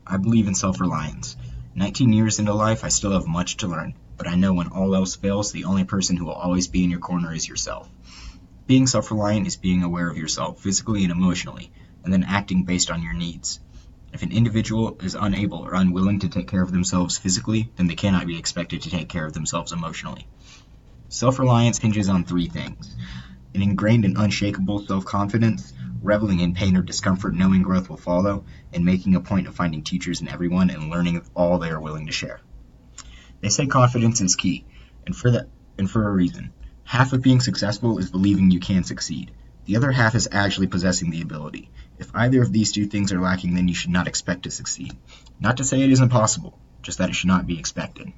I believe in self-reliance. 19 years into life, I still have much to learn, but I know when all else fails, the only person who will always be in your corner is yourself. Being self-reliant is being aware of yourself, physically and emotionally, and then acting based on your needs. If an individual is unable or unwilling to take care of themselves physically, then they cannot be expected to take care of themselves emotionally. Self-reliance hinges on three things: an ingrained and unshakable self-confidence, reveling in pain or discomfort knowing growth will follow, and making a point of finding teachers in everyone and learning all they are willing to share. They say confidence is key, and for a reason. Half of being successful is believing you can succeed. The other half is actually possessing the ability. If either of these two things are lacking, then you should not expect to succeed. Not to say it isn't possible, just that it should not be expected.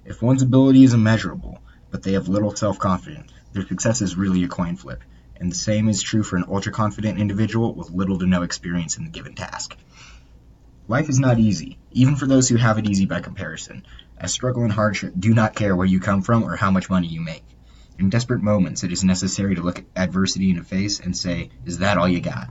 If one's ability is immeasurable, but they have little self-confidence, their success is really a coin flip, and the same is true for an ultra-confident individual with little to no experience in the given task. Life is not easy, even for those who have it easy by comparison, as struggle and hardship do not care where you come from or how much money you make. In desperate moments, it is necessary to look adversity in the face and say, is that all you got?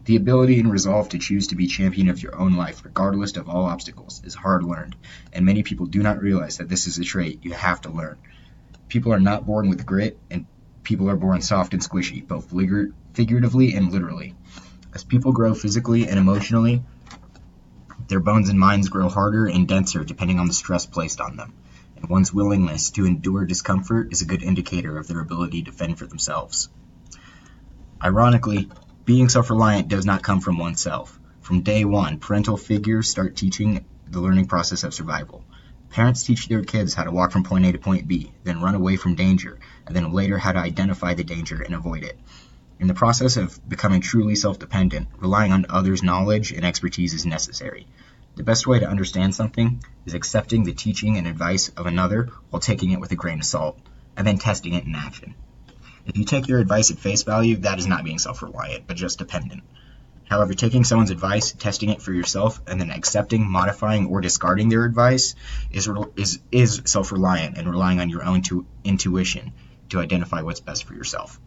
The ability and resolve to choose to be champion of your own life, regardless of all obstacles, is hard learned, and many people do not realize that this is a trait you have to learn. People are not born with grit, and people are born soft and squishy, both figuratively and literally. As people grow physically and emotionally, their bones and minds grow harder and denser depending on the stress placed on them, and one's willingness to endure discomfort is a good indicator of their ability to fend for themselves. Ironically, being self-reliant does not come from oneself. From day one, parental figures start teaching the learning process of survival. Parents teach their kids how to walk from point A to point B, then run away from danger, and then later how to identify the danger and avoid it. In the process of becoming truly self-dependent, relying on others' knowledge and expertise is necessary. The best way to understand something is accepting the teaching and advice of another while taking it with a grain of salt, and then testing it in action. If you take their advice at face value, that is not being self-reliant, but just dependent. However, taking someone's advice, testing it for yourself, and then accepting, modifying, or discarding their advice is self-reliant and relying on your own intuition to identify what's best for yourself.